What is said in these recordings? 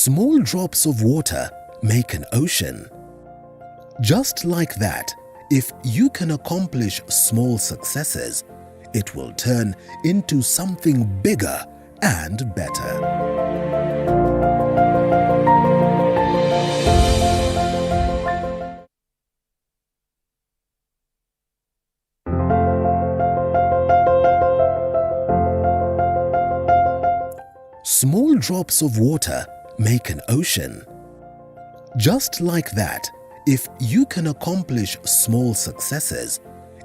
Small drops of water make an ocean. Just like that, if you can accomplish small successes, it will turn into something bigger and better. Small drops of water make an ocean. Just like that, if you can accomplish small successes,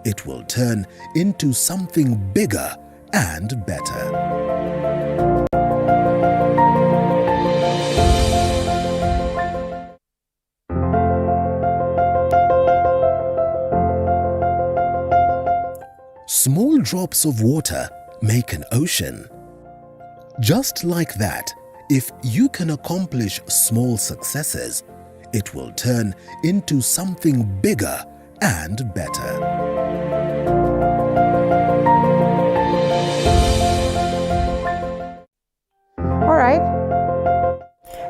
it will turn into something bigger and better. Small drops of water make an ocean. Just like that, if you can accomplish small successes, it will turn into something bigger and better. All right.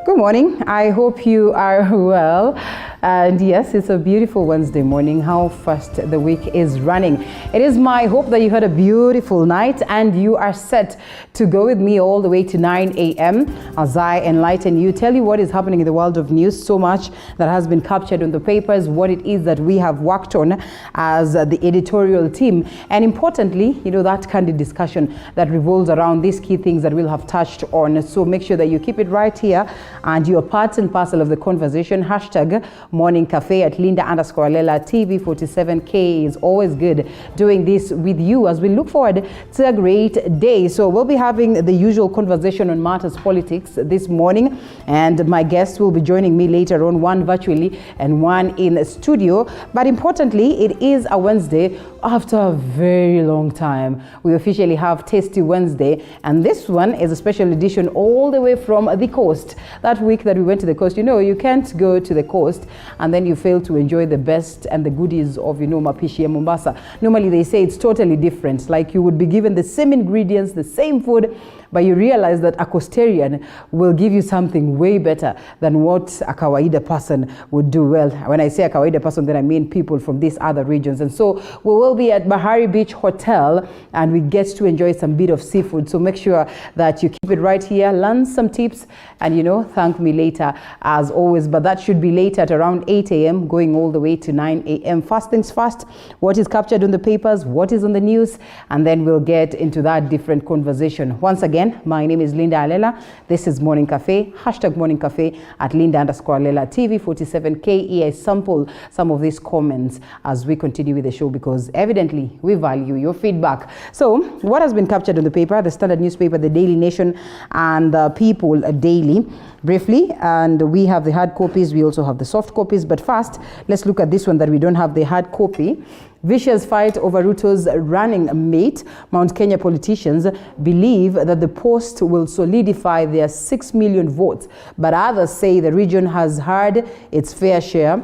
Good morning. I hope you are well. And yes, it's a beautiful Wednesday morning. How fast the week is running. It is my hope that you had a beautiful night and you are set to go with me all the way to 9 a.m. as I enlighten you, tell you what is happening in the world of news, so much that has been captured on the papers, what it is that we have worked on as the editorial team, and importantly, that candid discussion that revolves around these key things that we'll have touched on. So make sure that you keep it right here and you are part and parcel of the conversation. Hashtag Morning Cafe at Linda_Alela TV 47K is always good doing this with you as we look forward to a great day. So we'll be having the usual conversation on matters politics this morning, and my guests will be joining me later on, one virtually and one in the studio. But importantly, it is a Wednesday after a very long time. We officially have Tasty Wednesday, and this one is a special edition all the way from the coast. That week that we went to the coast, you can't go to the coast and then you fail to enjoy the best and the goodies of, mapishi ya Mombasa. Normally they say it's totally different, like you would be given the same ingredients, the same food, but you realize that a coastarian will give you something way better than what a kawaida person would do. Well, when I say a kawaida person, then I mean people from these other regions. And so we will be at Bahari Beach Hotel and we get to enjoy some bit of seafood. So make sure that you keep it right here, learn some tips, and thank me later as always. But that should be later at around 8 a.m. going all the way to 9 a.m. First things first, what is captured on the papers, what is on the news, and then we'll get into that different conversation. Once again, my name is Linda Alela. This is Morning Cafe, hashtag Morning Cafe at Linda_Alela TV 47K. I sample some of these comments as we continue with the show because evidently we value your feedback. So what has been captured on the paper? The Standard newspaper, the Daily Nation, and the People Daily. Briefly, and we have the hard copies, we also have the soft copies, but first let's look at this one that we don't have the hard copy. Vicious fight over Ruto's running mate. Mount Kenya politicians believe that the post will solidify their 6 million votes, but others say the region has had its fair share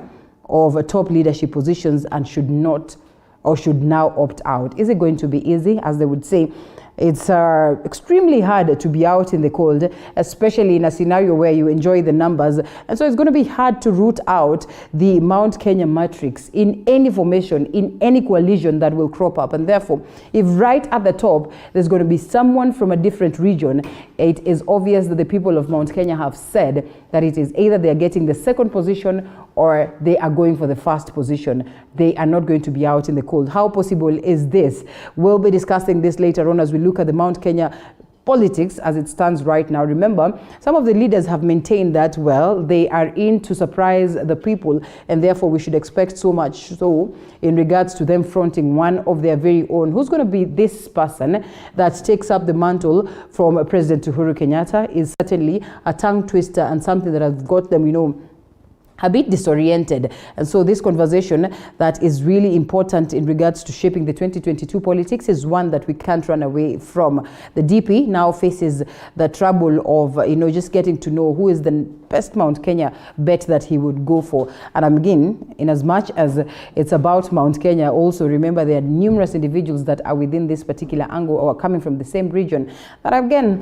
of top leadership positions and should now opt out. Is it going to be easy, as they would say? It's extremely hard to be out in the cold, especially in a scenario where you enjoy the numbers. And so it's going to be hard to root out the Mount Kenya matrix in any formation, in any coalition that will crop up. And therefore, if right at the top, there's going to be someone from a different region, it is obvious that the people of Mount Kenya have said that it is either they are getting the second position or they are going for the first position. They are not going to be out in the cold. How possible is this? We'll be discussing this later on as we look at the Mount Kenya politics as it stands right now. Remember, some of the leaders have maintained that, well, they are in to surprise the people, and therefore we should expect so much so in regards to them fronting one of their very own. Who's going to be this person that takes up the mantle from President Uhuru Kenyatta is certainly a tongue twister and something that has got them, a bit disoriented. And so this conversation that is really important in regards to shaping the 2022 politics is one that we can't run away from. The DP now faces the trouble of, just getting to know who is the best Mount Kenya bet that he would go for. And again, in as much as it's about Mount Kenya, also remember there are numerous individuals that are within this particular angle or coming from the same region that again,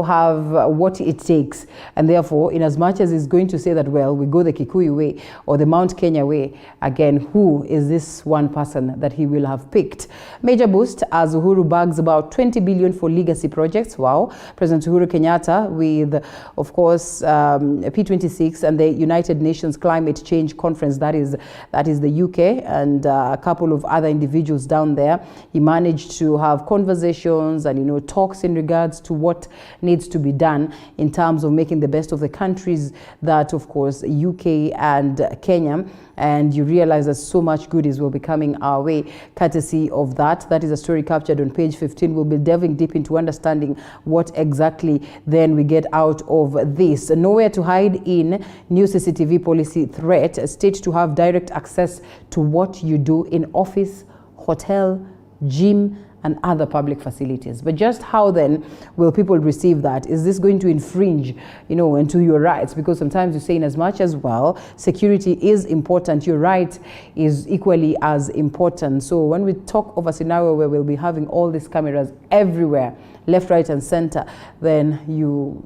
have what it takes. And therefore, in as much as he's going to say that, well, we go the Kikuyu way or the Mount Kenya way, again, who is this one person that he will have picked? Major boost as Uhuru bags about 20 billion for legacy projects. Wow. President Uhuru Kenyatta with, of course, P26 and the United Nations Climate Change Conference, that is the UK, and a couple of other individuals down there. He managed to have conversations and talks in regards to what needs to be done in terms of making the best of the countries that, of course, UK and Kenya. And you realize that so much goodies will be coming our way courtesy of that. That is a story captured on page 15. We'll be delving deep into understanding what exactly then we get out of this. Nowhere to hide in new CCTV policy threat. State to have direct access to what you do in office, hotel, gym, and other public facilities. But just how then will people receive that? Is this going to infringe, into your rights? Because sometimes you say in as much as, well, security is important, your right is equally as important. So when we talk of a scenario where we'll be having all these cameras everywhere, left, right, and center, then you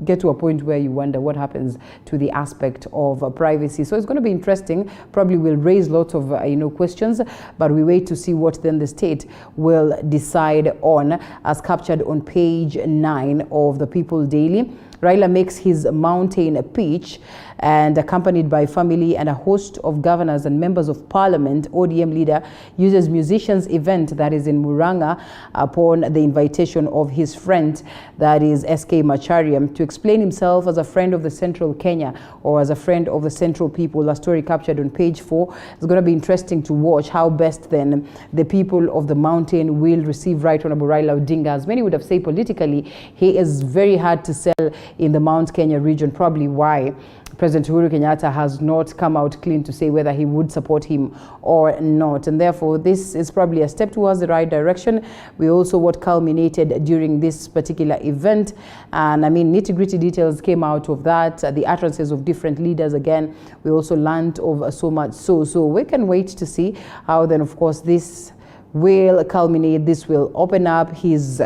get to a point where you wonder what happens to the aspect of privacy. So it's going to be interesting. Probably will raise lots of questions, but we wait to see what then the state will decide on, as captured on page 9 of the People Daily. Raila makes his mountain pitch, and accompanied by family and a host of governors and members of parliament, ODM leader uses musicians event that is in Muranga upon the invitation of his friend, that is SK Machariam, to explain himself as a friend of the Central Kenya or as a friend of the Central people. A story captured on page 4. It's going to be interesting to watch how best then the people of the mountain will receive Right Honorable Raila Odinga. As many would have said politically, he is very hard to sell in the Mount Kenya region, probably why President Uhuru Kenyatta has not come out clean to say whether he would support him or not. And therefore, this is probably a step towards the right direction. We also what culminated during this particular event. And I mean, nitty-gritty details came out of that. The utterances of different leaders, again, we also learned of so much. So we can wait to see how then, of course, this will culminate. This will open up his,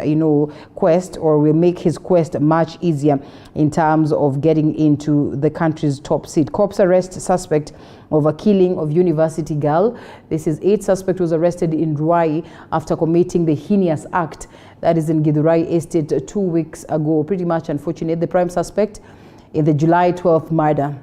quest, or will make his quest much easier in terms of getting into the country's top seat. Cops arrest suspect of a killing of university girl. This is 8 suspect was arrested in Ruai after committing the heinous act that is in Githurai Estate 2 weeks ago. Pretty much unfortunate. The prime suspect in the July 12th murder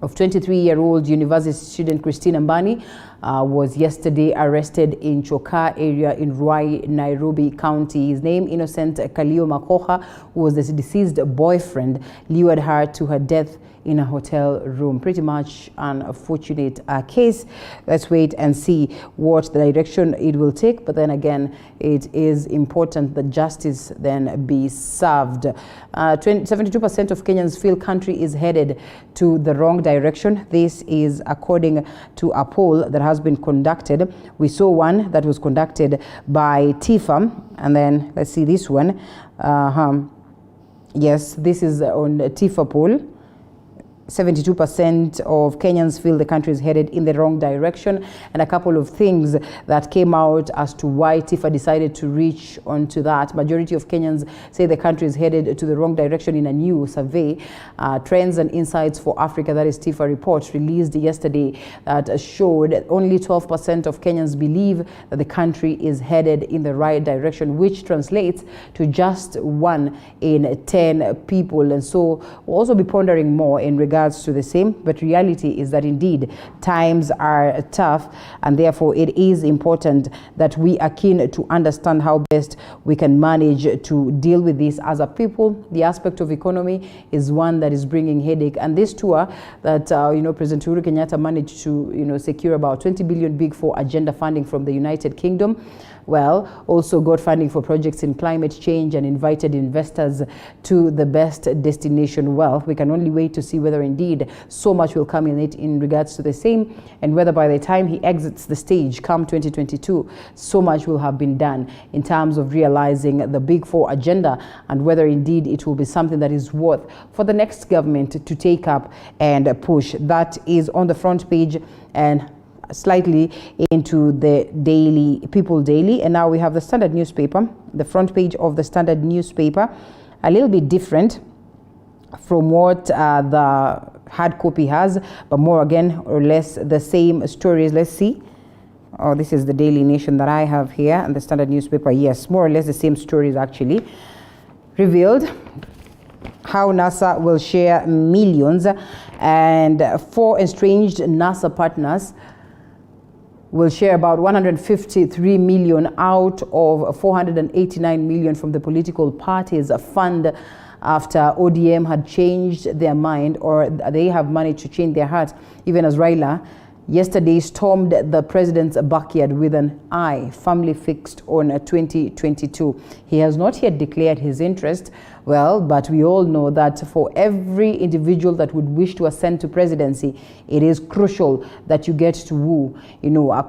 of 23-year-old university student Christine Ambani was yesterday arrested in Chokaa area in Ruai, Nairobi County. His name, Innocent Kalio Makoha, who was the deceased boyfriend, lured her to her death in a hotel room. Pretty much an unfortunate case. Let's wait and see what the direction it will take. But then again, it is important that justice then be served. 72% of Kenyans feel country is headed to the wrong direction. This is according to a poll that has been conducted. We saw one that was conducted by TIFA, and then let's see this one. Yes, this is on TIFA poll. 72% of Kenyans feel the country is headed in the wrong direction, and a couple of things that came out as to why TIFA decided to reach onto that. Majority of Kenyans say the country is headed to the wrong direction in a new survey, Trends and Insights for Africa, that is TIFA report released yesterday, that showed only 12% of Kenyans believe that the country is headed in the right direction, which translates to just 1 in 10 people. And so we'll also be pondering more in regards to the same, but reality is that indeed times are tough, and therefore it is important that we are keen to understand how best we can manage to deal with this as a people. The aspect of economy is one that is bringing headache, and this tour that President Uhuru Kenyatta managed to secure about 20 billion big for agenda funding from the United Kingdom. Well, also got funding for projects in climate change and invited investors to the best destination. Well, we can only wait to see whether indeed so much will come in it in regards to the same, and whether by the time he exits the stage come 2022, so much will have been done in terms of realizing the Big Four agenda, and whether indeed it will be something that is worth for the next government to take up and push. That is on the front page and slightly into the People Daily. And now we have the Standard newspaper, the front page of the Standard newspaper, a little bit different from what the hard copy has, but more again or less the same stories. Let's see. Oh, this is the Daily Nation that I have here, and the Standard newspaper. Yes, more or less the same stories actually. Revealed how NASA will share millions, and 4 estranged NASA partners will share about 153 million out of 489 million from the political parties fund, after ODM had changed their mind, or they have managed to change their heart, even as Raila yesterday stormed the president's backyard with an eye firmly fixed on 2022. He has not yet declared his interest. Well, but we all know that for every individual that would wish to ascend to presidency, it is crucial that you get to woo,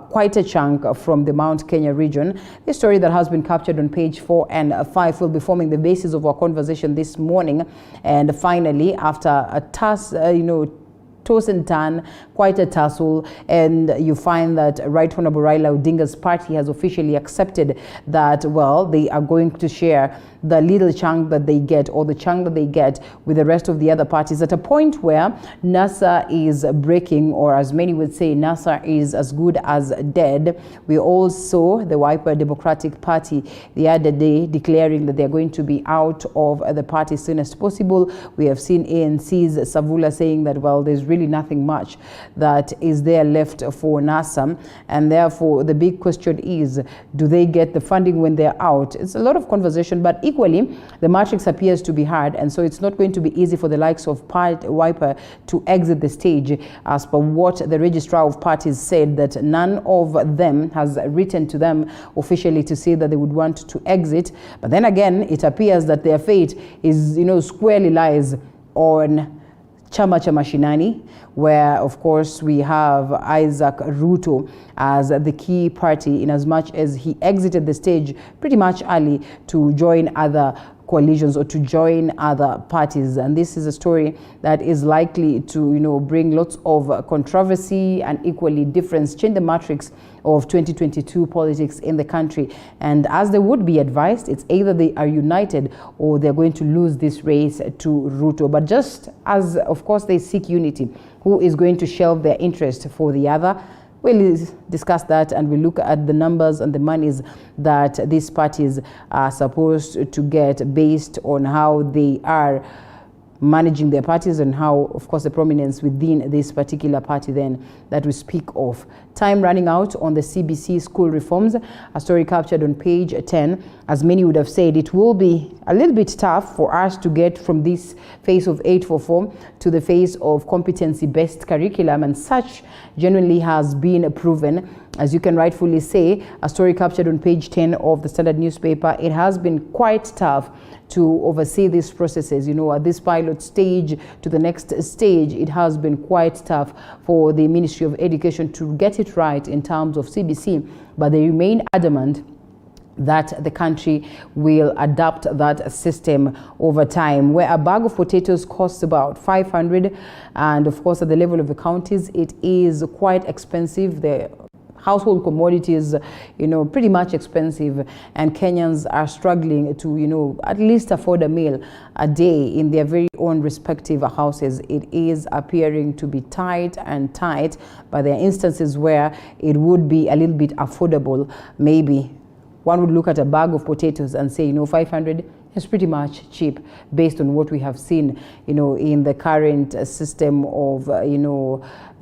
quite a chunk from the Mount Kenya region. The story that has been captured on page 4 and 5 will be forming the basis of our conversation this morning. And finally, after a toss and turn, quite a tussle, and you find that Right Honorable Raila Odinga's party has officially accepted that, well, they are going to share the little chunk that they get, or the chunk that they get, with the rest of the other parties, at a point where NASA is breaking, or as many would say, NASA is as good as dead. We all saw the Wiper Democratic Party the other day declaring that they're going to be out of the party as soon as possible. We have seen ANC's Savula saying that, well, there's really nothing much that is there left for NASA, and therefore the big question is, do they get the funding when they're out? It's a lot of conversation, but equally the matrix appears to be hard, and so it's not going to be easy for the likes of Wiper to exit the stage, as per what the registrar of parties said, that none of them has written to them officially to say that they would want to exit. But then again, it appears that their fate is squarely lies on Chama cha Mashinani, where of course we have Isaac Ruto as the key party, in as much as he exited the stage pretty much early to join other coalitions or to join other parties. And this is a story that is likely to bring lots of controversy and equally difference, change the matrix of 2022 politics in the country. And as they would be advised, it's either they are united or they're going to lose this race to Ruto. But just as of course they seek unity, who is going to shelve their interest for the other? We'll discuss that, and we'll look at the numbers and the monies that these parties are supposed to get based on how they are managing their parties, and how, of course, the prominence within this particular party then that we speak of. Time running out on the CBC school reforms, a story captured on page 10. As many would have said, it will be a little bit tough for us to get from this phase of 844 to the phase of competency-based curriculum, and such genuinely has been proven. As you can rightfully say, a story captured on page 10 of the Standard newspaper, it has been quite tough to oversee these processes. At this pilot stage to the next stage, it has been quite tough for the Ministry of Education to get it right in terms of CBC, but they remain adamant that the country will adapt that system over time, where a bag of potatoes costs about 500, and of course at the level of the counties it is quite expensive. The household commodities, pretty much expensive, and Kenyans are struggling to, at least afford a meal a day in their very own respective houses. It is appearing to be tight, but there are instances where it would be a little bit affordable. Maybe one would look at a bag of potatoes and say, 500 is pretty much cheap based on what we have seen, in the current system of,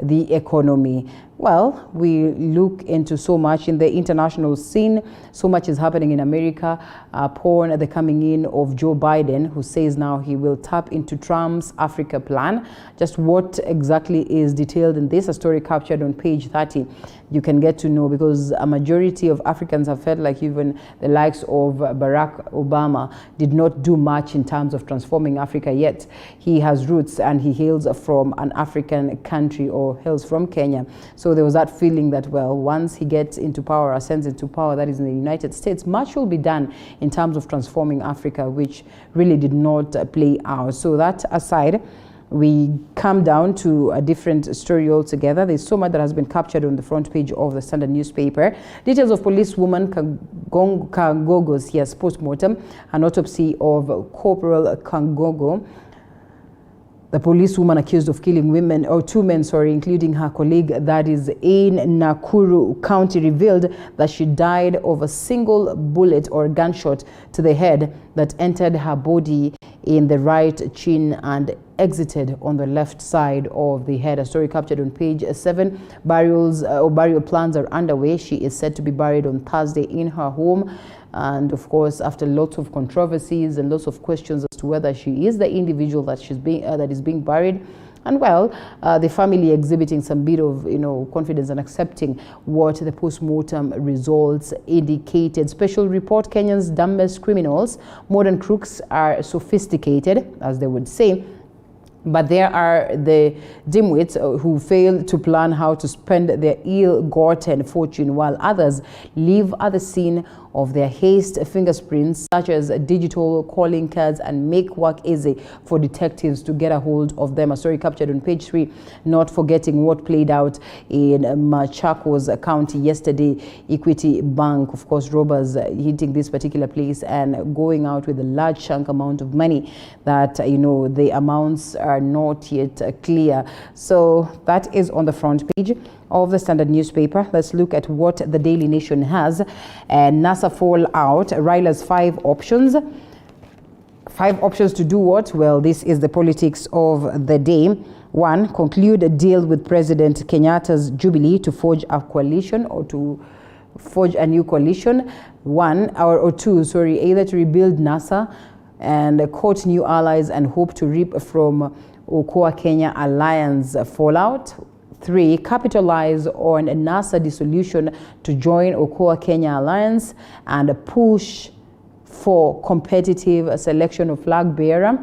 the economy. Well, we look into so much in the international scene. So much is happening in America upon the coming in of Joe Biden, who says now he will tap into Trump's Africa plan. Just what exactly is detailed in this, a story captured on page 30. You can get to know, because a majority of Africans have felt like even the likes of Barack Obama did not do much in terms of transforming Africa yet. He has roots and he hails from an African country, or hails from Kenya. So there was that feeling that, well, once he gets into power, ascends into power, that is in the United States, much will be done in terms of transforming Africa, which really did not play out. So that aside, we come down to a different story altogether. There's so much that has been captured on the front page of the Standard newspaper. Details of policewoman Kangogo's post-mortem, an autopsy of Corporal Kangogo. The policewoman accused of killing two men, including her colleague, that is in Nakuru County, revealed that she died of a single bullet or gunshot to the head that entered her body in the right chin and exited on the left side of the head. A story captured on page 7. Burial plans are underway. She is said to be buried on Thursday in her home. And of course, after lots of controversies and lots of questions as to whether she is the individual that is being buried, and well, the family exhibiting some bit of confidence and accepting what the post-mortem results indicated. Special report: Kenya's dumbest criminals. Modern crooks are sophisticated, as they would say, but there are the dimwits who fail to plan how to spend their ill-gotten fortune, while others live at the scene of their HEIST fingerprints, such as digital calling cards, and make work easy for detectives to get a hold of them. A story captured on page 3, not forgetting what played out in Machakos County yesterday. Equity Bank, of course, robbers hitting this particular place and going out with a large chunk amount of money that, the amounts are not yet clear. So that is on the front page of the Standard newspaper. Let's look at what the Daily Nation has. NASA fallout, Raila's 5 options. 5 options to do what? Well, this is the politics of the day. 1, conclude a deal with President Kenyatta's Jubilee to forge a coalition, or to forge a new coalition. 2, either to rebuild NASA and court new allies and hope to reap from Okoa Kenya alliance fallout. 3, capitalize on NASA dissolution to join Okoa Kenya alliance and push for competitive selection of flag bearer.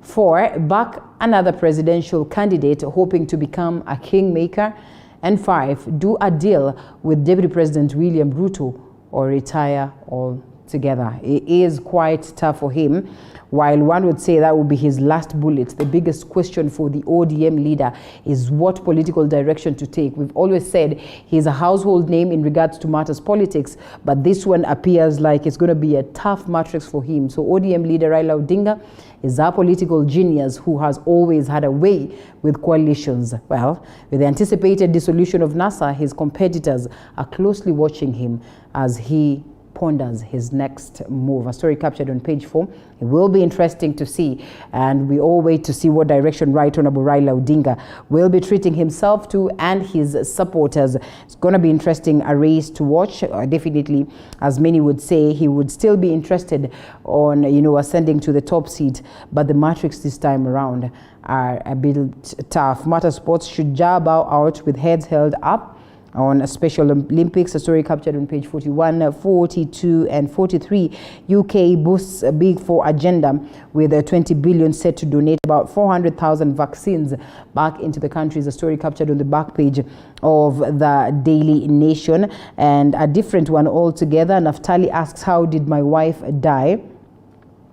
4, back another presidential candidate hoping to become a kingmaker. And 5, do a deal with Deputy President William Ruto or retire altogether. It is quite tough for him. While one would say that would be his last bullet, the biggest question for the ODM leader is what political direction to take. We've always said he's a household name in regards to matters politics, but this one appears like it's going to be a tough matrix for him. So ODM leader Raila Odinga is a political genius who has always had a way with coalitions. Well, with the anticipated dissolution of NASA, his competitors are closely watching him as he ponders his next move. A story captured on page 4. It will be interesting to see, and we all wait to see what direction Right Honorable Raila Odinga will be treating himself to and his supporters. It's going to be interesting, a race to watch. Definitely, as many would say, he would still be interested on ascending to the top seat, but the matrix this time around are a bit tough. Matter Sports should bow out with heads held up on a Special Olympics. A story captured on page 41, 42 and 43. UK boosts a Big Four agenda with 20 billion set to donate about 400,000 vaccines back into the countries. A story captured on the back page of the Daily Nation. And a different one altogether. Naftali asks, how did my wife die?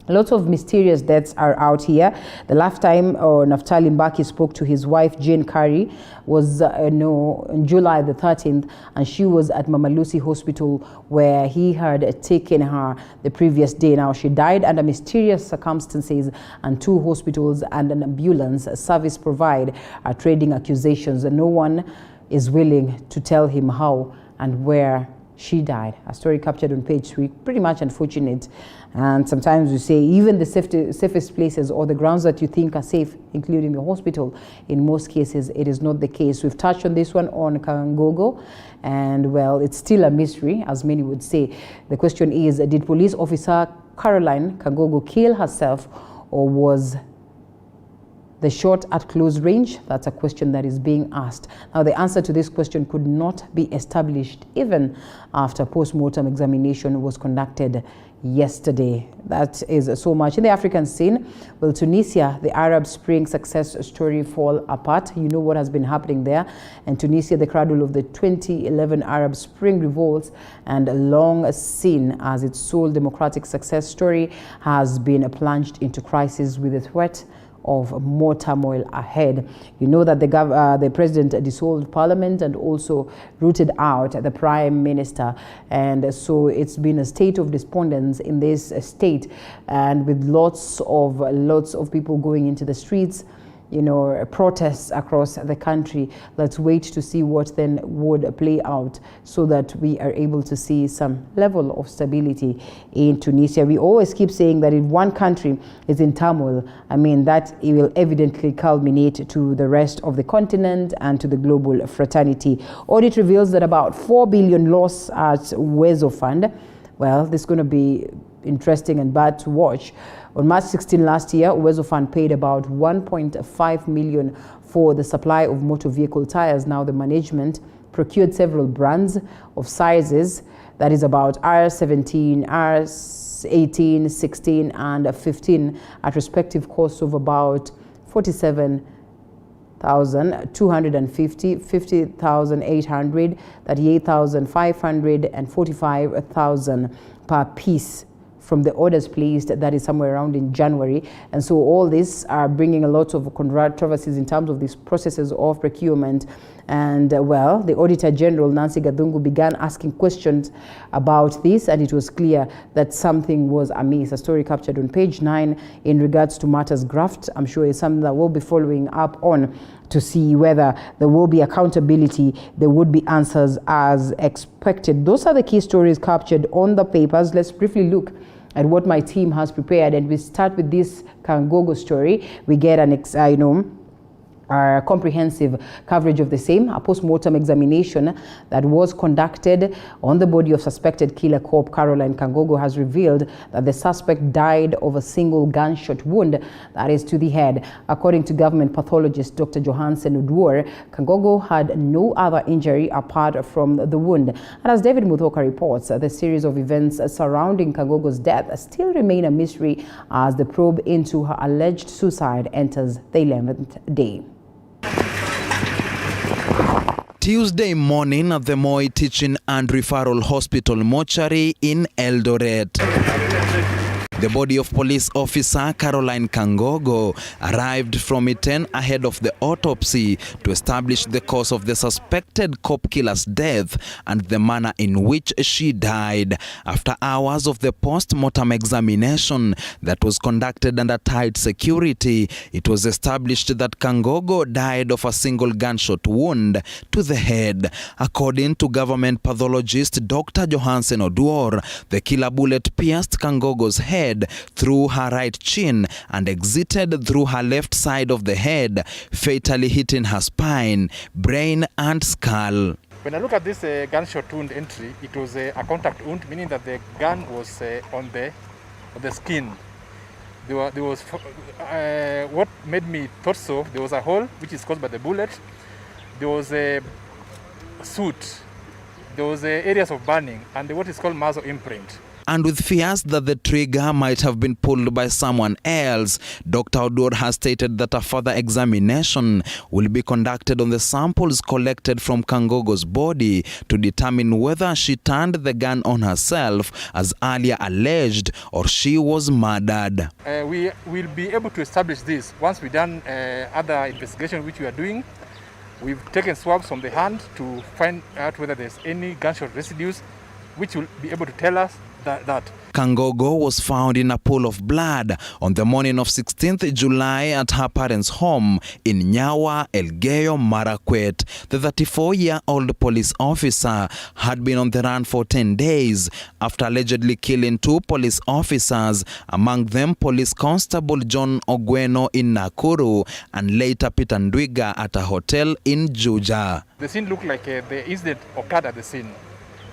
Lots of mysterious deaths are out here. The last time Naftali Mbaki spoke to his wife, Jane Curry, was on July the 13th, and she was at Mama Lucy Hospital where he had taken her the previous day. Now, she died under mysterious circumstances, and 2 hospitals and an ambulance service provider are trading accusations, and no one is willing to tell him how and where she died. A story captured on page 3, pretty much unfortunate. And sometimes we say even the safest places or the grounds that you think are safe, including the hospital, in most cases it is not the case. We've touched on this one on Kangogo, and well, it's still a mystery, as many would say. The question is, did police officer Caroline Kangogo kill herself, or was the shot at close range? That's a question that is being asked. Now, the answer to this question could not be established even after post-mortem examination was conducted yesterday. That is so much. In the African scene, will Tunisia, the Arab Spring success story, fall apart? You know what has been happening there. And Tunisia, the cradle of the 2011 Arab Spring revolts and long seen as its sole democratic success story, has been plunged into crisis with the threat of more turmoil ahead. You know that the president dissolved parliament and also rooted out the prime minister, and so it's been a state of despondence in this state, and with lots of people going into the streets, you know, protests across the country. Let's wait to see what then would play out, so that we are able to see some level of stability in Tunisia. We always keep saying that if one country is in turmoil, I mean, that it will evidently culminate to the rest of the continent and to the global fraternity. Audit reveals that about 4 billion loss at Uwezo Fund. Well, this is going to be interesting and bad to watch. On March 16 last year, Uwezo Fund paid about 1.5 million for the supply of motor vehicle tires. Now the management procured several brands of sizes, that is about R17, R18, 16 and 15, at respective costs of about 47,250, 50,800, 38,500 and 45,000 per piece from the orders placed, that is somewhere around in January. And so all this are bringing a lot of controversies in terms of these processes of procurement. And well, the Auditor General, Nancy Gathungu, began asking questions about this, and it was clear that something was amiss. A story captured on page 9 in regards to matters graft. I'm sure it's something that we'll be following up on to see whether there will be accountability, there would be answers as expected. Those are the key stories captured on the papers. Let's briefly look at what my team has prepared, and we start with this Kangogo story. We get an comprehensive coverage of the same, a post-mortem examination that was conducted on the body of suspected killer cop Caroline Kangogo has revealed that the suspect died of a single gunshot wound, that is to the head. According to government pathologist Dr. Johansen Oduor, Kangogo had no other injury apart from the wound. And as David Muthoka reports, the series of events surrounding Kangogo's death still remain a mystery as the probe into her alleged suicide enters the 11th day. Tuesday morning at the Moi Teaching and Referral Hospital mortuary in Eldoret. The body of police officer Caroline Kangogo arrived from Iten ahead of the autopsy to establish the cause of the suspected cop killer's death and the manner in which she died. After hours of the post-mortem examination that was conducted under tight security, it was established that Kangogo died of a single gunshot wound to the head. According to government pathologist Dr. Johansen Oduor, the killer bullet pierced Kangogo's head through her right chin and exited through her left side of the head, fatally hitting her spine, brain and skull. When I look at this gunshot wound entry, it was a contact wound, meaning that the gun was on the skin. There was what made me thought so. There was a hole which is caused by the bullet. There was a soot. There was areas of burning and what is called muzzle imprint. And with fears that the trigger might have been pulled by someone else, Dr. Oduor has stated that a further examination will be conducted on the samples collected from Kangogo's body to determine whether she turned the gun on herself, as earlier alleged, or she was murdered. We will be able to establish this once we've done other investigation which we are doing. We've taken swabs from the hand to find out whether there's any gunshot residues which will be able to tell us that. Kangogo was found in a pool of blood on the morning of 16th July at her parents' home in Nyawa, Elgeyo Marakwet. The 34-year-old police officer had been on the run for 10 days after allegedly killing 2 police officers, among them Police Constable John Ogweno in Nakuru and later Peter Ndwiga at a hotel in Juja. The scene looked like the incident occurred at the scene.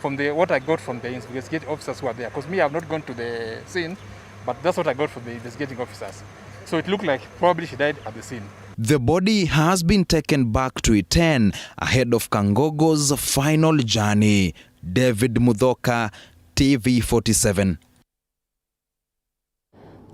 From what I got from the investigating officers who are there, because me, I have not gone to the scene, but that's what I got from the investigating officers. So it looked like probably she died at the scene. The body has been taken back to Iten ahead of Kangogo's final journey. David Mudhoka, TV47.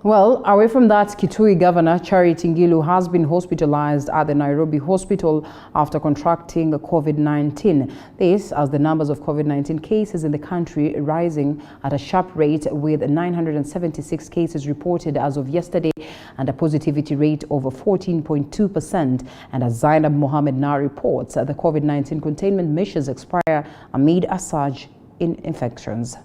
Well, away from that, Kitui Governor Charity Ngilu has been hospitalized at the Nairobi hospital after contracting COVID-19. This as the numbers of COVID-19 cases in the country rising at a sharp rate, with 976 cases reported as of yesterday and a positivity rate over 14.2%. And as Zainab Mohammed now reports, the COVID-19 containment measures expire amid a surge in infections.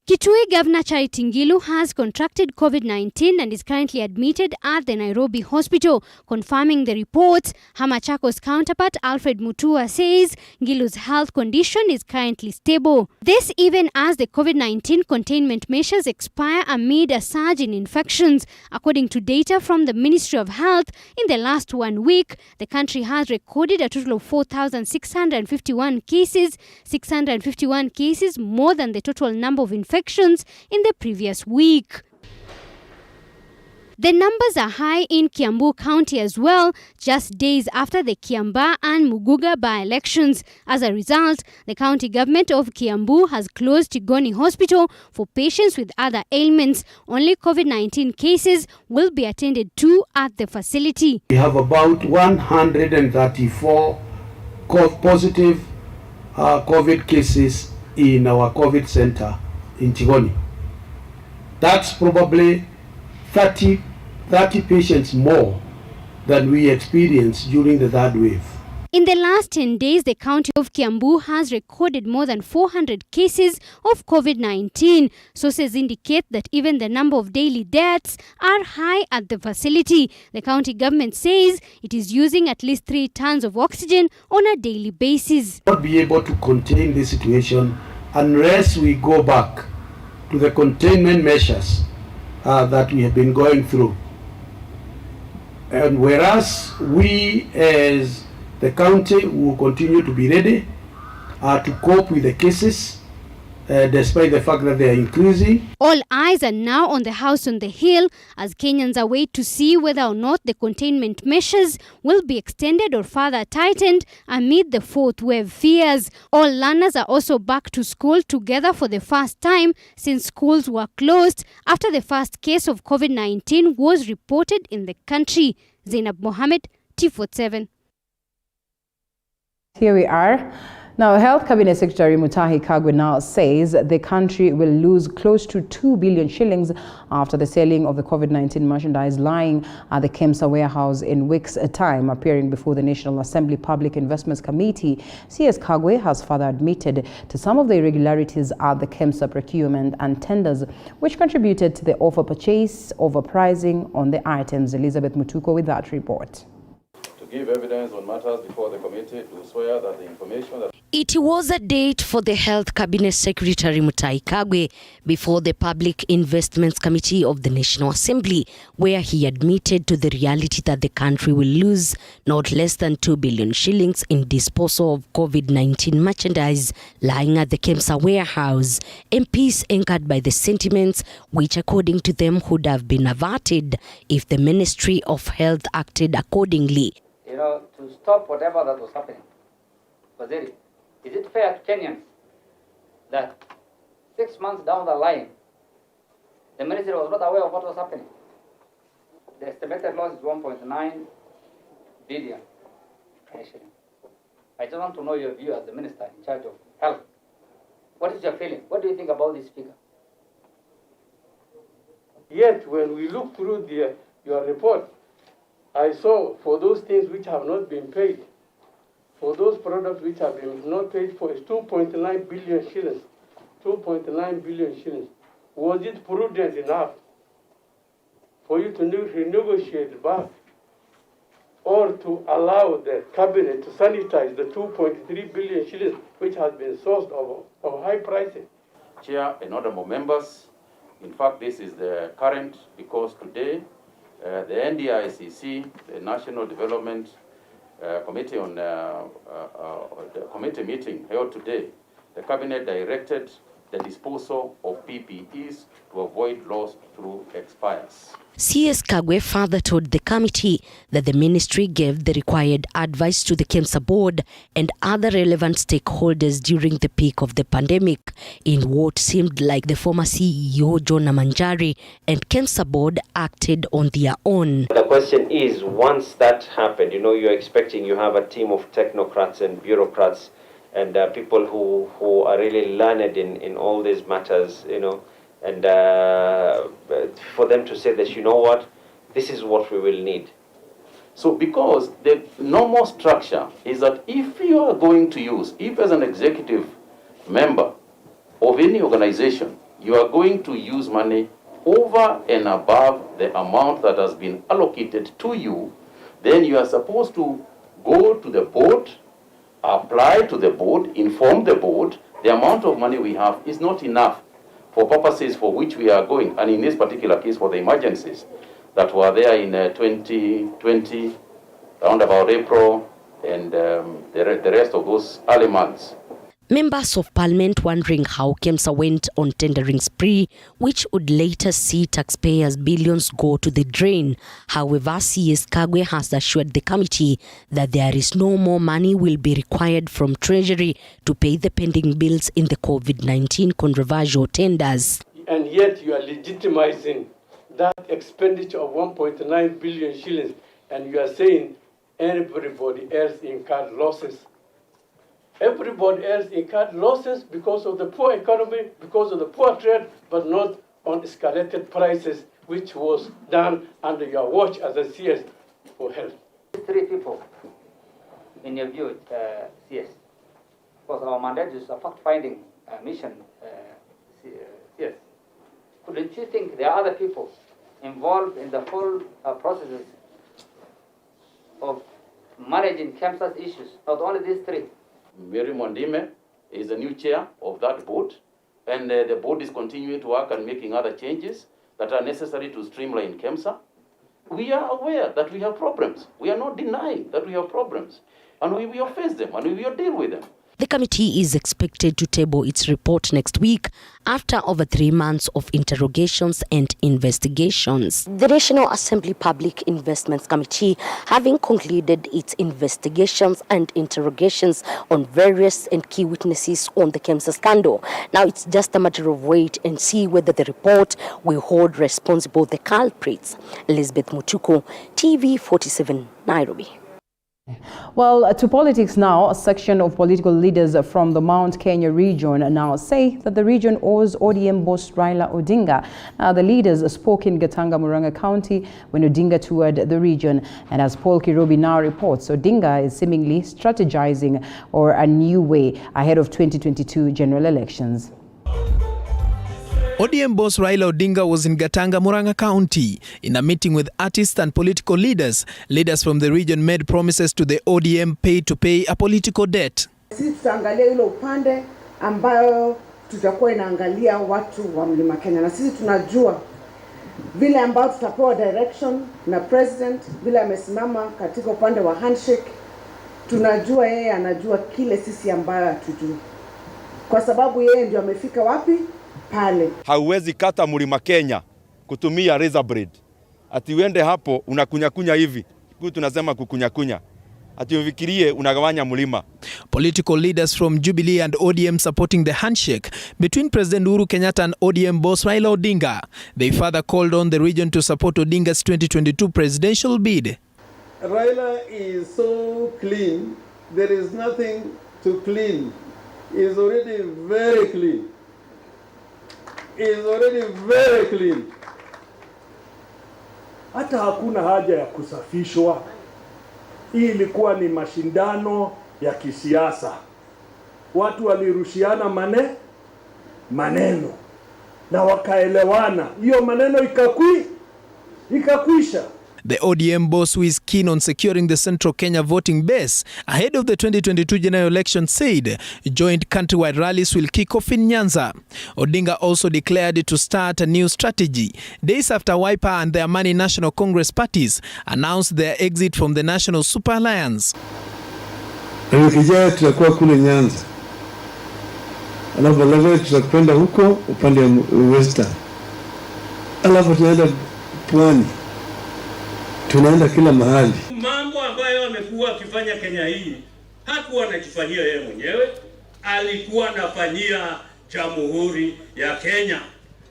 Kitui Governor Charity Ngilu has contracted COVID-19 and is currently admitted at the Nairobi hospital. Confirming the reports, her Machakos counterpart Alfred Mutua says Ngilu's health condition is currently stable. This even as the COVID-19 containment measures expire amid a surge in infections. According to data from the Ministry of Health, in the last 1 week, the country has recorded a total of 4,651 cases, 651 cases more than the total number of infections in the previous week. The numbers are high in Kiambu County as well, just days after the Kiambaa and Muguga by-elections. As a result, the county government of Kiambu has closed Tigoni Hospital for patients with other ailments. Only COVID-19 cases will be attended to at the facility. We have about 134 positive COVID cases in our COVID center in Tigoni. That's probably 30 patients more than we experienced during the third wave. In the last 10 days, the county of Kiambu has recorded more than 400 cases of COVID-19. Sources indicate that even the number of daily deaths are high at the facility. The county government says it is using at least 3 tons of oxygen on a daily basis. Not be able to contain this situation unless we go back to the containment measures that we have been going through. And whereas we as the county will continue to be ready to cope with the cases, despite the fact that they are increasing. All eyes are now on the house on the hill as Kenyans await to see whether or not the containment measures will be extended or further tightened amid the 4th wave fears. All learners are also back to school together for the first time since schools were closed after the first case of COVID-19 was reported in the country. Zainab Mohammed, T47. Here we are. Now, Health Cabinet Secretary Mutahi Kagwe now says the country will lose close to 2 billion shillings after the selling of the COVID-19 merchandise lying at the KEMSA warehouse in weeks' time. Appearing before the National Assembly Public Investments Committee, CS Kagwe has further admitted to some of the irregularities at the KEMSA procurement and tenders, which contributed to the overpurchase, overpricing on the items. Elizabeth Mutuko with that report. Give evidence on matters before the committee to swear that the information that... It was a date for the Health Cabinet Secretary Mutahi Kagwe before the Public Investments Committee of the National Assembly, where he admitted to the reality that the country will lose not less than 2 billion shillings in disposal of COVID-19 merchandise lying at the KEMSA warehouse. MPs anchored by the sentiments which, according to them, would have been averted if the Ministry of Health acted accordingly. You know, to stop whatever that was happening. Waziri, is it fair to Kenyans that 6 months down the line, the ministry was not aware of what was happening? The estimated loss is 1.9 billion. I just want to know your view as the minister in charge of health. What is your feeling? What do you think about this figure? Yet, when we look through your report, I saw for those things which have not been paid, for those products which have been not paid for, is 2.9 billion shillings. 2.9 billion shillings. Was it prudent enough for you to renegotiate back or to allow the cabinet to sanitize the 2.3 billion shillings which has been sourced of high prices? Chair and honorable members, in fact, this is the current because today the NDICC, the National Development Committee on the committee meeting held today, the cabinet directed the disposal of PPEs to avoid loss through expires. CS Kagwe further told the committee that the ministry gave the required advice to the KEMSA board and other relevant stakeholders during the peak of the pandemic in what seemed like the former CEO John Manjari and KEMSA board acted on their own. The question is, once that happened, you're expecting you have a team of technocrats and bureaucrats and people who are really learned in all these matters, and for them to say that, what, this is what we will need. So because the normal structure is that if you are going to use, if as an executive member of any organization, you are going to use money over and above the amount that has been allocated to you, then you are supposed to go to the board, apply to the board, inform the board, the amount of money we have is not enough for purposes for which we are going, and in this particular case for the emergencies that were there in 2020, around about April, and the rest of those early months. Members of Parliament wondering how KEMSA went on tendering spree, which would later see taxpayers' billions go to the drain. However, CS Kagwe has assured the committee that there is no more money will be required from Treasury to pay the pending bills in the COVID-19 controversial tenders. And yet you are legitimizing that expenditure of 1.9 billion shillings, and you are saying everybody else incurred losses. Everybody else incurred losses because of the poor economy, because of the poor trade, but not on escalated prices, which was done under your watch as a CS for health. Three people, in your view, CS, because our mandate is a fact-finding mission, CS. Couldn't you think there are other people involved in the whole processes of managing KEMSA's issues, not only these three? Mary Mondime is the new chair of that board, and the board is continuing to work and making other changes that are necessary to streamline KEMSA. We are aware that we have problems. We are not denying that we have problems, and we will face them and we will deal with them. The committee is expected to table its report next week after over 3 months of interrogations and investigations. The National Assembly Public Investments Committee, having concluded its investigations and interrogations on various and key witnesses on the KEMSA scandal, now it's just a matter of wait and see whether the report will hold responsible the culprits. Elizabeth Mutuku, TV47, Nairobi. Well, to politics now, a section of political leaders from the Mount Kenya region now say that the region owes ODM boss Raila Odinga. The leaders spoke in Gatanga-Murang'a County when Odinga toured the region. And as Paul Kirobi now reports, Odinga is seemingly strategizing or a new way ahead of 2022 general elections. ODM boss Raila Odinga was in Gatanga-Murang'a County. In a meeting with artists and political leaders, leaders from the region made promises to the ODM to pay a political debt. Sisi tutaangalia ile upande ambayo tutakuwa inaangalia watu wa Mlima Kenya, na sisi tunajua vile ambao tutapewa direction na president, vile amesimama katika upande wa handshake. Tunajua yeye anajua kile sisi ambayo hatujui, kwa sababu yeye ndio amefika wapi pale. Hauwezi kata Mlima Kenya kutumia razor blade. Ati uende hapo unakunyakunya hivi. Huku tunasema kukunyakunya. Ati ufikirie unagawanya mlima. Political leaders from Jubilee and ODM supporting the handshake between President Uhuru Kenyatta and ODM boss Raila Odinga. They further called on the region to support Odinga's 2022 presidential bid. Raila is so clean. There is nothing to clean. He is already very clean. Is already very clean. Hata hakuna haja ya kusafishwa. Hii ilikuwa ni mashindano ya kisiasa. Watu walirushiana maneno na wakaelewana, hiyo maneno ikakwisha. The ODM boss, who is keen on securing the Central Kenya voting base ahead of the 2022 general election, said joint countrywide rallies will kick off in Nyanza. Odinga also declared to start a new strategy days after Wiper and the Amani National Congress parties announced their exit from the National Super Alliance. Kijana tutakuwa kule Nyanza. Alafu leo tutakwenda huko upande wa Western. Alafu tunaenda Pwani. Tunaenda kila mahali. Mambo ambayo amekuwa akifanya Kenya hii hakuwa anajifanyia yeye mwenyewe, alikuwa anafanyia Jamhuri ya Kenya,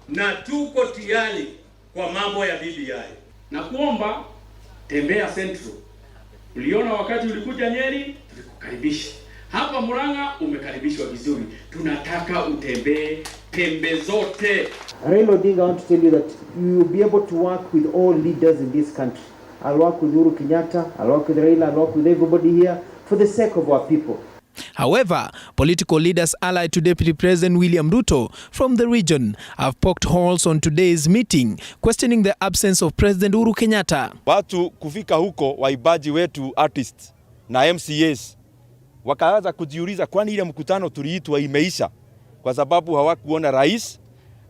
na tuko tayari kwa mambo ya BBI. Na kuomba tembea Central. Uliona wakati ulikuja Nyeri, tulikukaribisha. Hapa Murang'a umekaribishwa vizuri. Tunataka utembee pembe zote. Raila Odinga, I want to tell you that you will be able to work with all leaders in this country. I'll work with Uhuru Kenyatta, I'll work with Raila, I'll work with everybody here for the sake of our people. However, political leaders allied to Deputy President William Ruto from the region have poked holes on today's meeting, questioning the absence of President Uhuru Kenyatta. Watu kufika huko, waibaji wetu artists na MCAs wakaanza kujiuliza kwani ile mkutano tuliitwa imeisha, kwa sababu hawakuona rais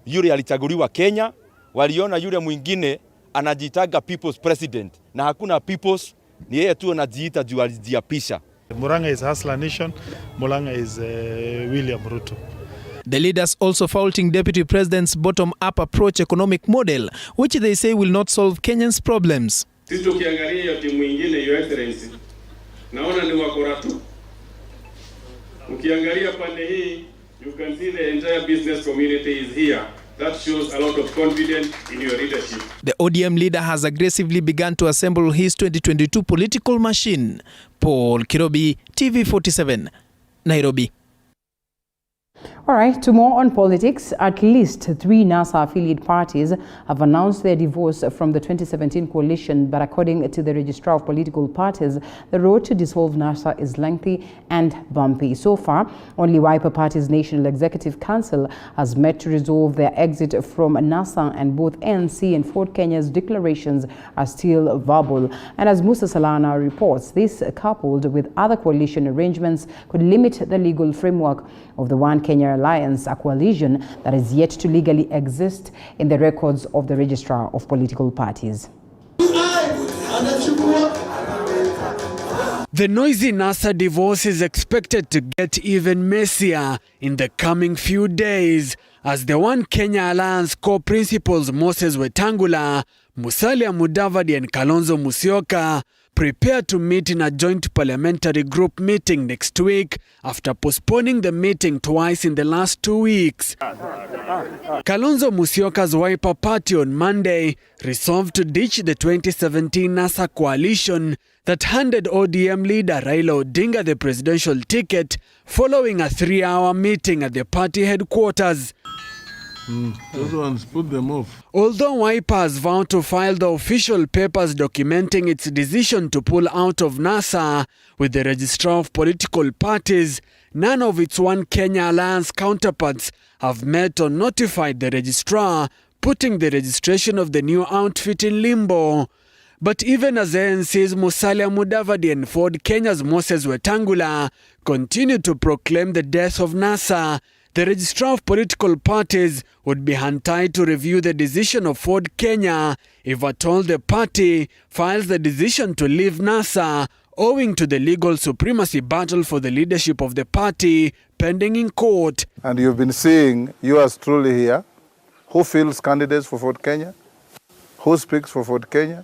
yule alichaguliwa Kenya, waliona yule mwingine anajitaga people's president na hakuna people's, ni yeye tu anajiita juu alijiapisha. Murang'a is Hustler Nation, Murang'a is William Ruto. The leaders also faulting Deputy President's bottom-up approach economic model, which they say will not solve Kenyans' problems. Sisi tukiangalia hiyo timu nyingine, Your Excellency, naona ni wakora tu. Ukiangalia pande hii, you can see the entire business community is here. That shows a lot of confidence in your leadership. The ODM leader has aggressively begun to assemble his 2022 political machine. Paul Kirobi, TV47, Nairobi. All right, to more on politics. At least 3 NASA affiliate parties have announced their divorce from the 2017 coalition, but according to the Registrar of Political Parties, the road to dissolve NASA is lengthy and bumpy. So far, only Wiper Party's National Executive Council has met to resolve their exit from NASA, and both ANC and Ford Kenya's declarations are still verbal. And as Musa Salana reports, this, coupled with other coalition arrangements, could limit the legal framework of the One Kenya Alliance, a coalition that is yet to legally exist in the records of the Registrar of Political Parties. The noisy NASA divorce is expected to get even messier in the coming few days as the One Kenya Alliance core principals Moses Wetangula, Musalia Mudavadi and Kalonzo Musyoka prepare to meet in a joint parliamentary group meeting next week after postponing the meeting twice in the last 2 weeks. Kalonzo Musyoka's Wiper Party on Monday resolved to ditch the 2017 NASA coalition that handed ODM leader Raila Odinga the presidential ticket following a 3-hour meeting at the party headquarters. Those ones, put them off. Although Wiper has vowed to file the official papers documenting its decision to pull out of NASA with the Registrar of Political Parties, none of its One Kenya Alliance counterparts have met or notified the Registrar, putting the registration of the new outfit in limbo. But even as ANC's Musalia Mudavadi and Ford Kenya's Moses Wetangula continue to proclaim the death of NASA, the Registrar of Political Parties would be hand-tied to review the decision of Ford Kenya if at all the party files the decision to leave NASA, owing to the legal supremacy battle for the leadership of the party pending in court. And you've been seeing yours truly here, who fields candidates for Ford Kenya, who speaks for Ford Kenya,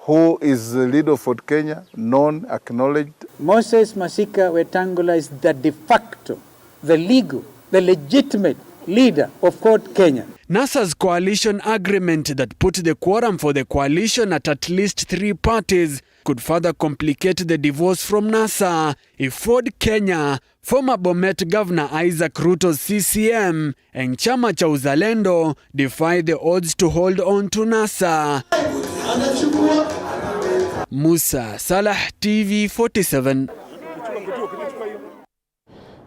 who is the leader of Ford Kenya, known, acknowledged. Moses Masika Wetangula is the de facto, the legal, the legitimate leader of Ford Kenya. NASA's coalition agreement that put the quorum for the coalition at least 3 parties could further complicate the divorce from NASA if Ford Kenya, former Bomet Governor Isaac Ruto's CCM, and Chama cha Uzalendo defy the odds to hold on to NASA. Musa Salah, TV47.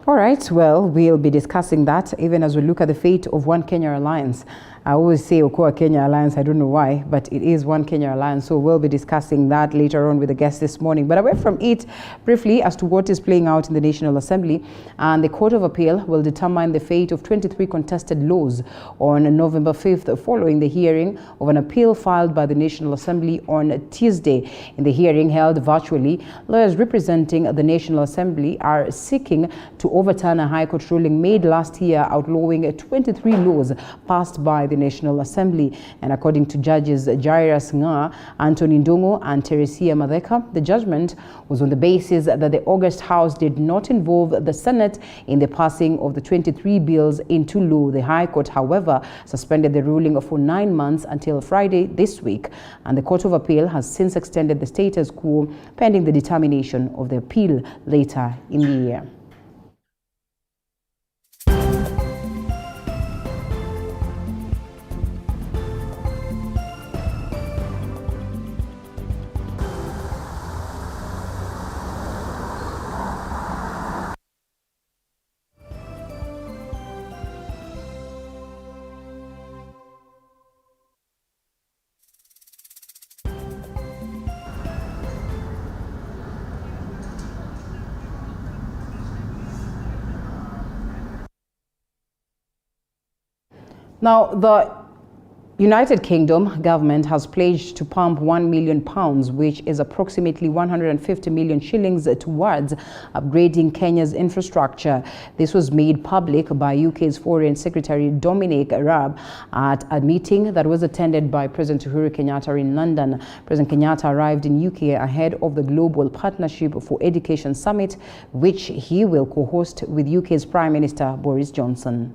All right, well, we'll be discussing that even as we look at the fate of One Kenya Alliance. I always say Okoa Kenya Alliance, I don't know why, but it is One Kenya Alliance, so we'll be discussing that later on with the guests this morning. But away from it, briefly as to what is playing out in the National Assembly, and the Court of Appeal will determine the fate of 23 contested laws on November 5th following the hearing of an appeal filed by the National Assembly on Tuesday. In the hearing held virtually, lawyers representing the National Assembly are seeking to overturn a High Court ruling made last year outlawing 23 laws passed by the National Assembly. And according to judges Jairus Nga, Anthony Ndongo and Teresia Madheka, the judgment was on the basis that the August House did not involve the Senate in the passing of the 23 bills into law. The High Court, however, suspended the ruling for 9 months until Friday this week, and the Court of Appeal has since extended the status quo pending the determination of the appeal later in the year. Now, the United Kingdom government has pledged to pump £1 million, which is approximately 150 million shillings, towards upgrading Kenya's infrastructure. This was made public by UK's Foreign Secretary Dominic Raab at a meeting that was attended by President Uhuru Kenyatta in London. President Kenyatta arrived in UK ahead of the Global Partnership for Education Summit, which he will co-host with UK's Prime Minister Boris Johnson.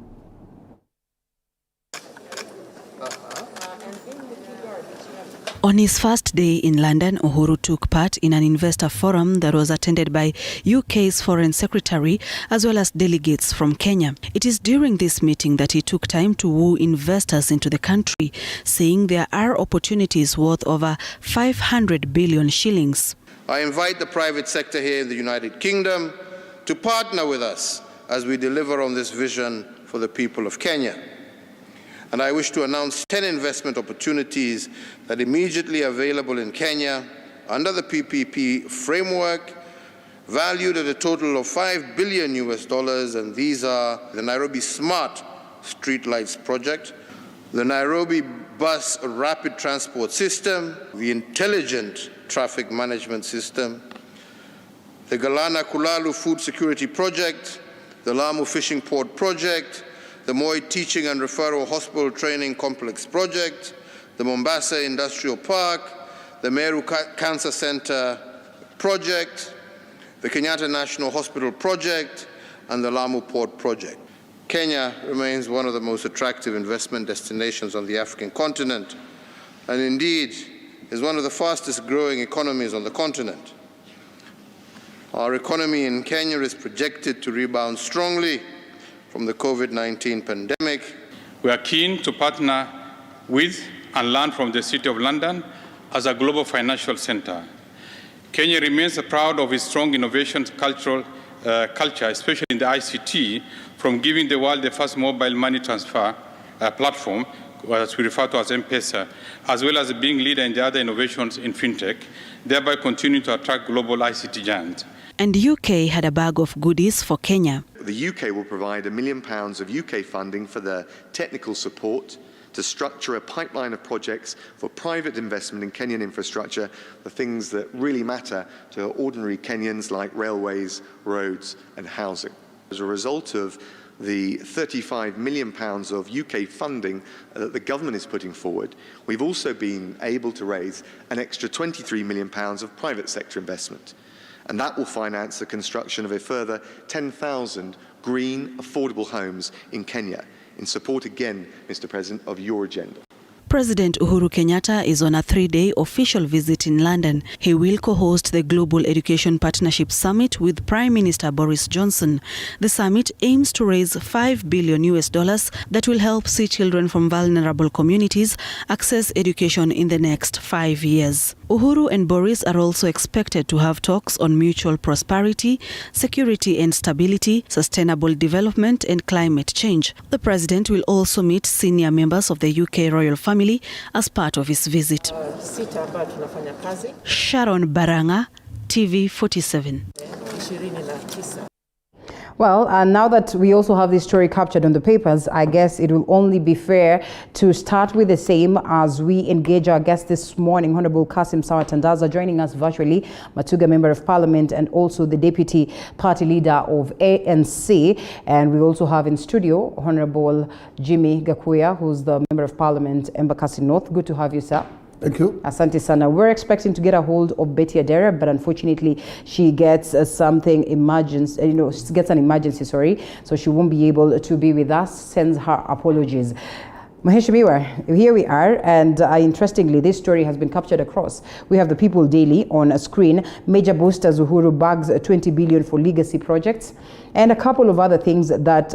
On his first day in London, Uhuru took part in an investor forum that was attended by UK's Foreign Secretary as well as delegates from Kenya. It is during this meeting that he took time to woo investors into the country, saying there are opportunities worth over 500 billion shillings. I invite the private sector here in the United Kingdom to partner with us as we deliver on this vision for the people of Kenya. And I wish to announce 10 investment opportunities that are immediately available in Kenya under the PPP framework, valued at a total of $5 billion, and these are the Nairobi Smart Streetlights Project, the Nairobi Bus Rapid Transport System, the Intelligent Traffic Management System, the Galana Kulalu Food Security Project, the Lamu Fishing Port Project, the Moi Teaching and Referral Hospital Training Complex Project, the Mombasa Industrial Park, the Meru Cancer Center Project, the Kenyatta National Hospital Project, and the Lamu Port Project. Kenya remains one of the most attractive investment destinations on the African continent, and indeed is one of the fastest growing economies on the continent. Our economy in Kenya is projected to rebound strongly from the COVID-19 pandemic. We are keen to partner with and learn from the City of London as a global financial center. Kenya remains proud of its strong innovation culture, especially in the ICT, from giving the world the first mobile money transfer platform, as we refer to as M-Pesa, as well as being leader in the other innovations in fintech, thereby continuing to attract global ICT giants. And UK had a bag of goodies for Kenya. The UK will provide £1 million of UK funding for the technical support to structure a pipeline of projects for private investment in Kenyan infrastructure, the things that really matter to ordinary Kenyans, like railways, roads and housing. As a result of the £35 million of UK funding that the government is putting forward, we've also been able to raise an extra £23 million of private sector investment. And that will finance the construction of a further 10,000 green, affordable homes in Kenya, in support again, Mr. President, of your agenda. President Uhuru Kenyatta is on a 3-day official visit in London. He will co-host the Global Education Partnership Summit with Prime Minister Boris Johnson. The summit aims to raise $5 billion that will help see children from vulnerable communities access education in the next 5 years. Uhuru and Boris are also expected to have talks on mutual prosperity, security and stability, sustainable development and climate change. The president will also meet senior members of the UK royal family as part of his visit. Sharon Baranga, TV 47. Well, now that we also have this story captured on the papers, I guess it will only be fair to start with the same as we engage our guest this morning, Honorable Kassim Sawa Tandaza, joining us virtually, Matuga Member of Parliament and also the Deputy Party Leader of ANC. And we also have in studio Honorable Jimmy Gakuya, who's the Member of Parliament, Embakasi North. Good to have you, sir. Thank you. Asante sana. We're expecting to get a hold of Betty Adera, but unfortunately she gets something emergency, she gets an emergency, so she won't be able to be with us. Sends her apologies. Maheshimiwa, here we are, and interestingly, this story has been captured across. We have the People Daily on a screen. Major boosters Uhuru bags 20 billion for legacy projects, and a couple of other things that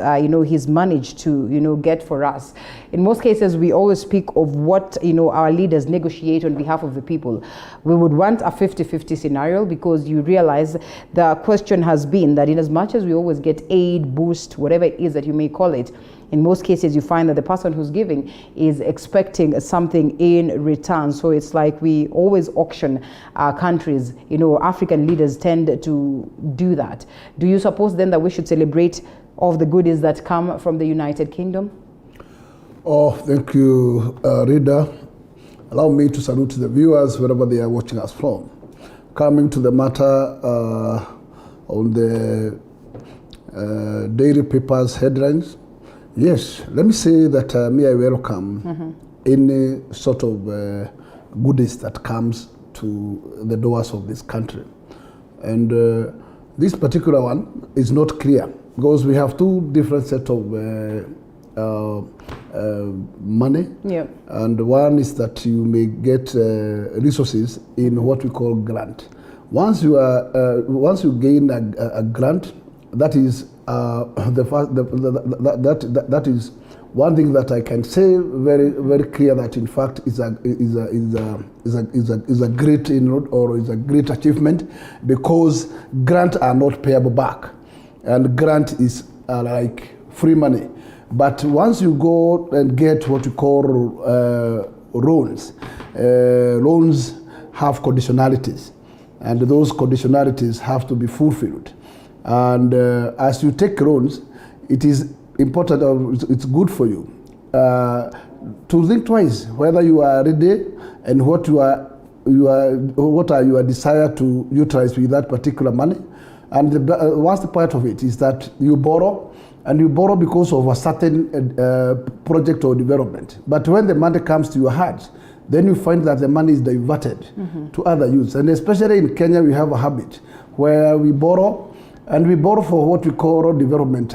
he's managed to get for us. In most cases, we always speak of what our leaders negotiate on behalf of the people. We would want a 50-50 scenario, because you realize the question has been that in as much as we always get aid, boost, whatever it is that you may call it, in most cases, you find that the person who's giving is expecting something in return. So it's like we always auction our countries. African leaders tend to do that. Do you suppose then that we should celebrate all of the goodies that come from the United Kingdom? Oh, thank you, Rida. Allow me to salute the viewers wherever they are watching us from. Coming to the matter on the daily papers headlines, yes, let me say that I welcome any sort of goodies that comes to the doors of this country. And this particular one is not clear, because we have two different sets of money. Yeah. And one is that you may get resources in what we call grant. Once you gain a grant, that is that is one thing that I can say very, very clear, that in fact is a great or is a great achievement, because grants are not payable back, and grant is like free money. But once you go and get what we call loans, loans have conditionalities, and those conditionalities have to be fulfilled. And as you take loans, it is important, or it's good for you to think twice whether you are ready and what are your desire to utilize with that particular money. And the worst part of it is that you borrow, and you borrow because of a certain project or development. But when the money comes to your hands, then you find that the money is diverted to other use. And especially in Kenya, we have a habit where we borrow, and we borrow for what we call development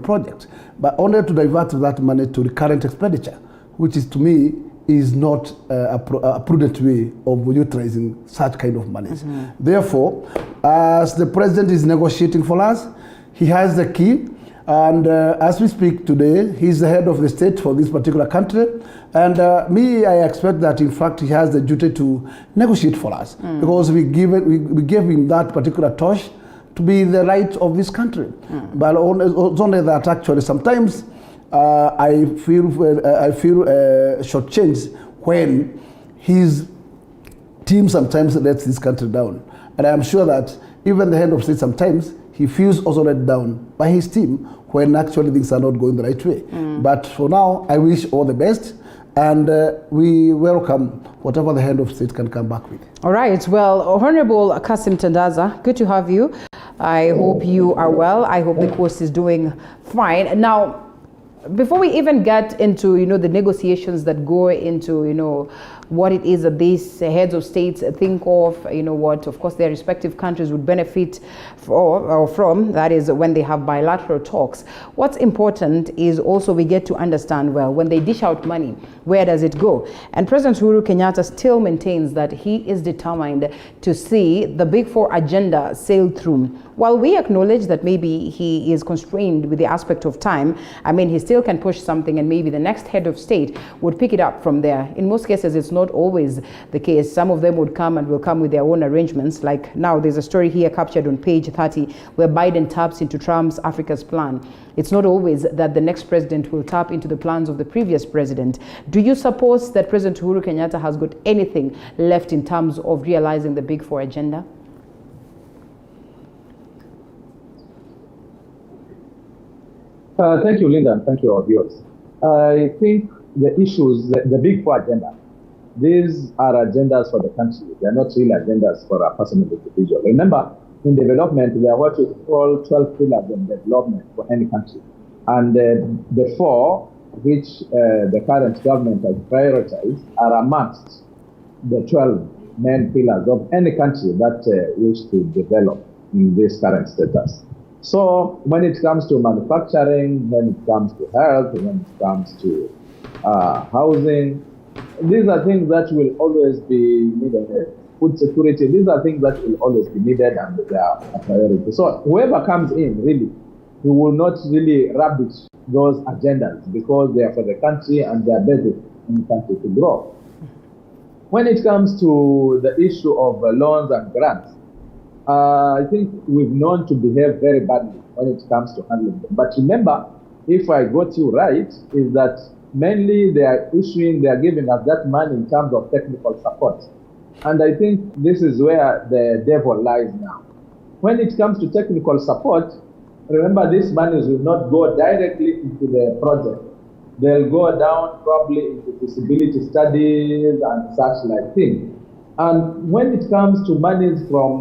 projects, but only to divert that money to the current expenditure, which is, to me, is not a prudent way of utilizing such kind of monies. Therefore, as the president is negotiating for us, he has the key, and as we speak today, he's the head of the state for this particular country. And I expect that, in fact, he has the duty to negotiate for us, because we gave him that particular torch to be the right of this country. But only that, actually, sometimes I feel shortchanged when his team sometimes lets this country down. And I am sure that even the head of state sometimes, he feels also let down by his team when actually things are not going the right way. But for now, I wish all the best. And we welcome whatever the head of state can come back with. All right. Well, Honorable Kassim Tandaza, good to have you. I hope you are well. I hope the course is doing fine. Now, Before we even get into, the negotiations that go into, what it is that these heads of states think of, what, of course, their respective countries would benefit from, that is when they have bilateral talks. What's important is also we get to understand, well, when they dish out money, where does it go? And President Uhuru Kenyatta still maintains that he is determined to see the Big Four agenda sail through. While we acknowledge that maybe he is constrained with the aspect of time, I mean, he still can push something and maybe the next head of state would pick it up from there. In most cases, it's not always the case. Some of them would come and will come with their own arrangements. Like now, there's a story here captured on page 30 where Biden taps into Trump's Africa's plan. It's not always that the next president will tap into the plans of the previous president. Do you suppose that President Uhuru Kenyatta has got anything left in terms of realizing the Big Four agenda? Thank you, Linda, and thank you, our viewers. I think the issues, the Big Four agenda, these are agendas for the country. They are not really agendas for a personal individual. Remember, in development, there are what we call 12 pillars in development for any country. And the four, which the current government has prioritized, are amongst the 12 main pillars of any country that wish to develop in this current status. So when it comes to manufacturing, when it comes to health, when it comes to housing, these are things that will always be needed. Food security, these are things that will always be needed and they are a priority. So whoever comes in, really, he will not really rubbish those agendas because they are for the country and they are basic in the country to grow. When it comes to the issue of loans and grants, I think we've known to behave very badly when it comes to handling them. But remember, if I got you right, is that mainly they are giving us that money in terms of technical support. And I think this is where the devil lies now. When it comes to technical support, remember these monies will not go directly into the project. They'll go down probably into feasibility studies and such like things. And when it comes to monies from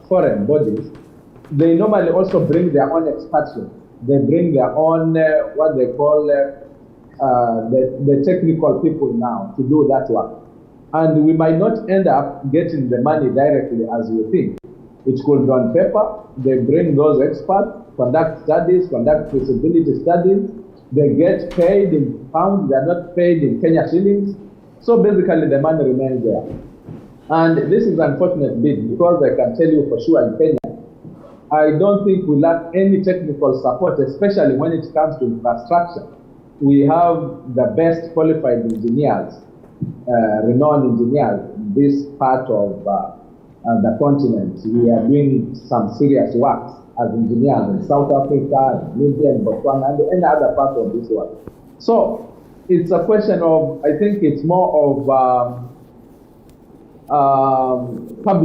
foreign bodies, they normally also bring their own expertise. They bring their own, what they call the technical people now to do that work. And we might not end up getting the money directly as we think. It could be on paper. They bring those experts, conduct studies, conduct feasibility studies. They get paid in pounds. They are not paid in Kenya shillings. So basically the money remains there. And this is an unfortunate bit because I can tell you for sure in Kenya, I don't think we lack any technical support, especially when it comes to infrastructure. We have the best qualified engineers, renowned engineers in this part of the continent. We are doing some serious work as engineers in South Africa, Libya, and Botswana, and any other part of this world. So it's a question of, I think it's more of public